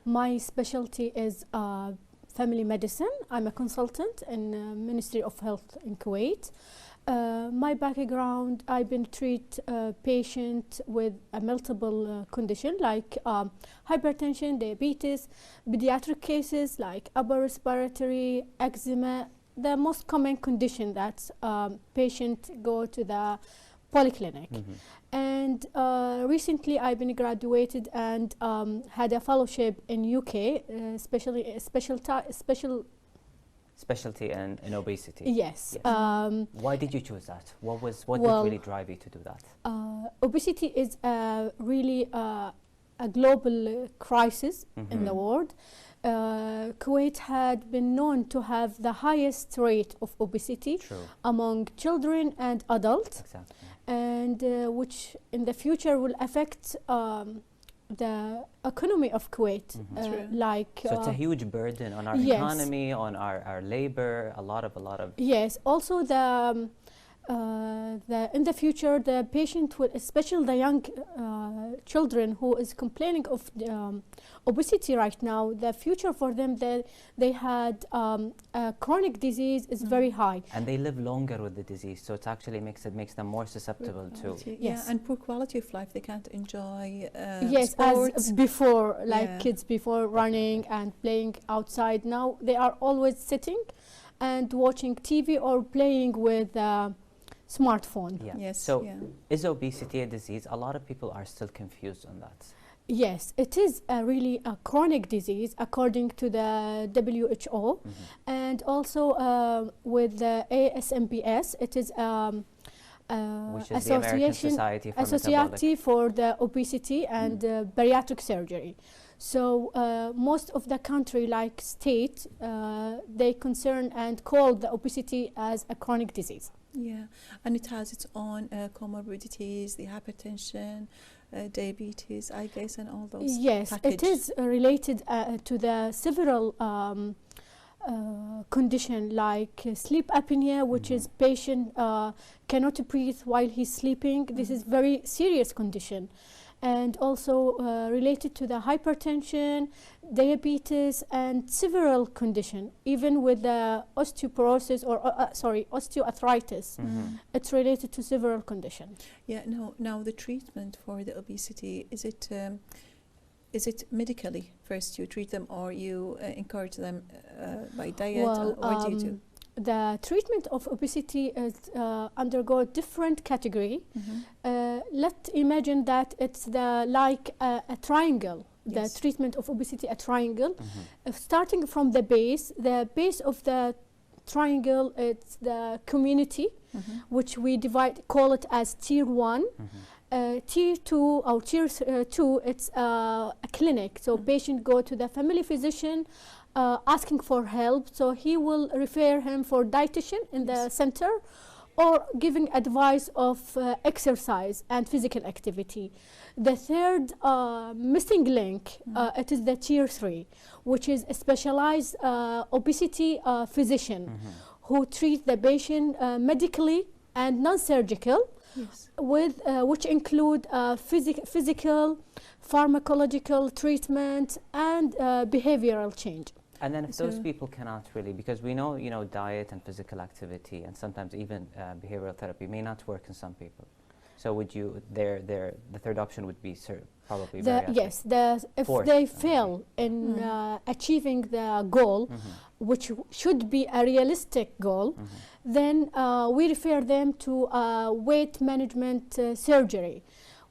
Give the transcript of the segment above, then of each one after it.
My specialty is family medicine. I'm a consultant in Ministry of Health in Kuwait. My background, I've been treat patient with a multiple condition like hypertension, diabetes, pediatric cases like upper respiratory, eczema, the most common condition that patient go to the polyclinic. And recently I've been graduated and had a fellowship in UK, Specialty in obesity. Yes. Why did you choose that? What did really drive you to do that? Obesity is really a global crisis in the world. Kuwait had been known to have the highest rate of obesity among children and adults, and which in the future will affect the economy of Kuwait. So it's a huge burden on our economy, on our labor, a lot of. Yes, also in the future, the patient will, especially the young children who is complaining of obesity right now, the future for them, they had a chronic disease is very high. And they live longer with the disease, so it actually makes them more susceptible to. Yes, and poor quality of life. They can't enjoy sports. As before, like Yeah. kids before running and playing outside. Now they are always sitting and watching TV or playing with smartphone. Yes. So is obesity a disease? A lot of people are still confused on that. Yes, it is really a chronic disease according to the WHO, and also with the ASMBS, it is which is the American Society for the Obesity and Bariatric Surgery. So most of the country, like state, they concern and call the obesity as a chronic disease. Yeah, and it has its own comorbidities, the hypertension, diabetes, I guess, and all those. Yes, it is related to the several condition like sleep apnea, which is patient cannot breathe while he's sleeping. This is very serious condition. And also related to the hypertension, diabetes, and several conditions, even with the osteoporosis or osteoarthritis. It's related to several conditions. Yeah. Now the treatment for the obesity, is it medically first you treat them, or you encourage them by diet? Well, what do you do? The treatment of obesity is undergo different category. Let's imagine that it's like a triangle. The treatment of obesity, a triangle. Starting from the base of the triangle, it's the community, which we call it as tier 1. Tier 2 or tier 2, it's a clinic. So patient go to the family physician asking for help. So he will refer him for dietitian in the center, or giving advice of exercise and physical activity. The third missing link, it is the tier 3, which is a specialized obesity physician who treat the patient medically and non-surgical, with which include physical, pharmacological treatment, and behavioral change. And then if those people cannot really, because we know, diet and physical activity and sometimes even behavioral therapy may not work in some people. So would you, the third option would be probably bariatric. Yes, if they fail in achieving the goal, which should be a realistic goal, then we refer them to weight management surgery.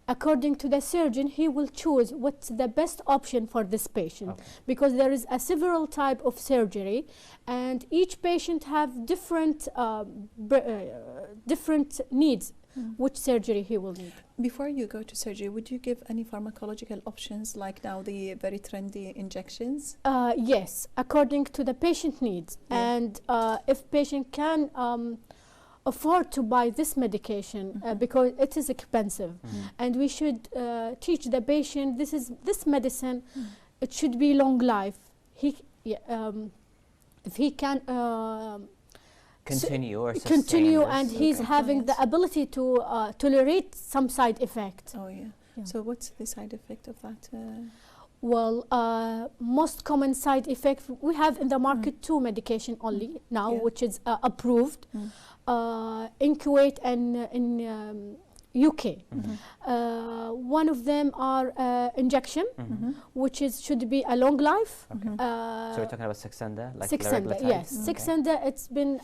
According to the surgeon, he will choose what's the best option for this patient, because there is a several type of surgery, and each patient have different different needs. Which surgery he will need. Before you go to surgery, would you give any pharmacological options, like now the very trendy injections? Yes, according to the patient needs, and if patient can afford to buy this medication, because it is expensive, and we should teach the patient this medicine, it should be long life. If he can continue and he's having the ability to tolerate some side effect. So what's the side effect of that? Well, most common side effect we have in the market two medication only now, which is approved in Kuwait and in UK. One of them are injection, which should be a long life. Okay. So we're talking about Saxenda, like Saxenda, yes. Okay. Saxenda, it's been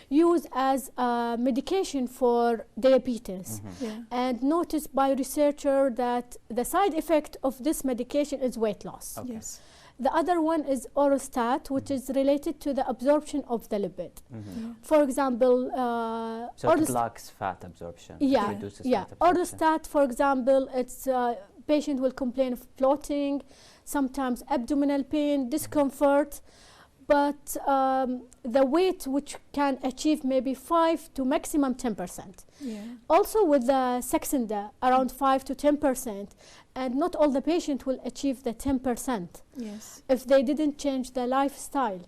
used as a medication for diabetes. And noticed by researcher that the side effect of this medication is weight loss. Okay. Yes. The other one is orostat, which is related to the absorption of the lipid. For example, so it blocks fat absorption. Yeah, it reduces yeah. fat absorption. Orostat, for example, it's patient will complain of bloating, sometimes abdominal pain, discomfort, but the weight which can achieve maybe 5 to maximum 10%. Also with the Saxenda, around 5 to 10%, and not all the patient will achieve the 10% if they didn't change their lifestyle.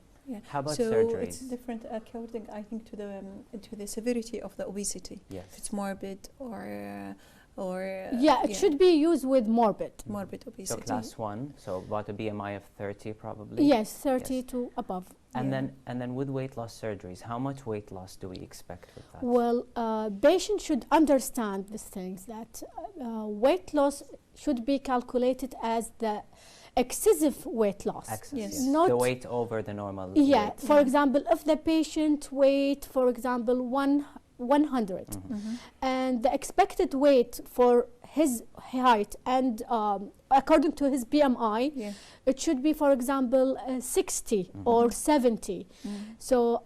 How about so surgeries? It's different according, I think, to the severity of the obesity. Yes. If it's morbid or it should be used with morbid obesity. So class 1, so about a BMI of 30 probably. Yes, 30 to above. And then with weight loss surgeries, how much weight loss do we expect with that? Well, patients should understand these things, that weight loss should be calculated as the excessive weight loss. Excess, Not the weight over the normal weight. For example, if the patient weight, for example, 100 and the expected weight for his height and according to his BMI, it should be, for example, 60 or 70. So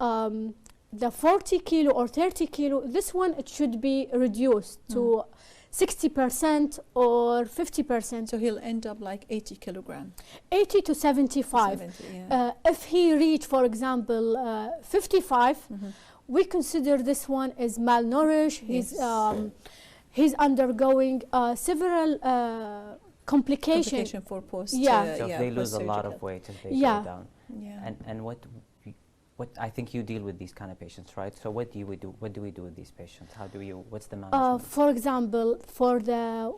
the 40 kilo or 30 kilo, this one, it should be reduced to 60% or 50%. So he'll end up like 80 kilogram. 80 to 75. 70, if he reach, for example, 55, we consider this one as malnourished. He's undergoing several complications for post. So if they lose a lot of weight, if they go down. And what I think you deal with these kind of patients, right? So what do we do? What do we do with these patients? How do you? What's the management? For example, for the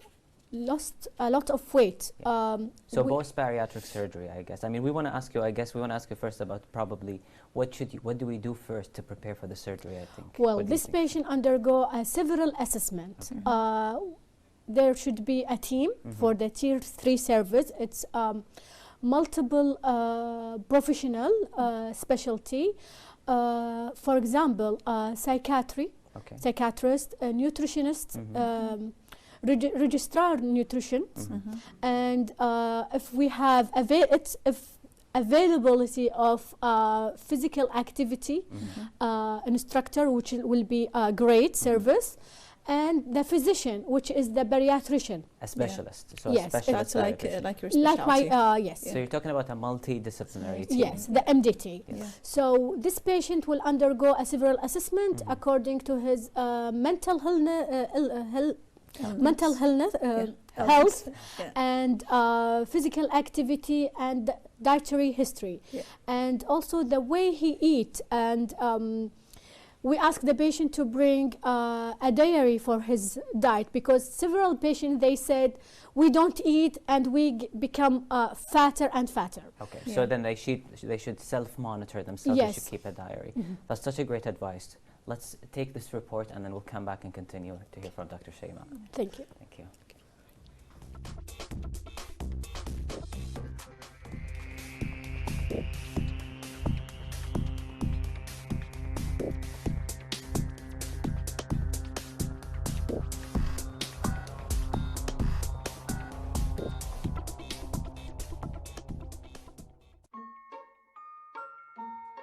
lost a lot of weight. So post-bariatric surgery, I guess. I mean, we want to ask you. I guess we want to ask you first about probably what do we do first to prepare for the surgery? I think. Well, this patient undergo a several assessment. There should be a team for the tier 3 service. It's multiple professional specialty. For example, psychiatry, psychiatrist, nutritionist. Registrar nutrition, and if we have availability of physical activity instructor, which will be a great service, and the physician, which is the bariatrician, a specialist. So yes, a specialist that's like your specialty. Yes. So you're talking about a multidisciplinary team. Yes, the MDT. So this patient will undergo a several assessment according to his mental health and physical activity and dietary history, and also the way he eat. And we ask the patient to bring a diary for his diet, because several patients, they said, we don't eat and we become fatter and fatter. Okay, so then they should self-monitor themselves. They should keep a diary. That's such a great advice. Let's take this report and then we'll come back and continue to hear from Dr. Shayma. Thank you. Thank you.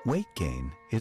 Weight gain is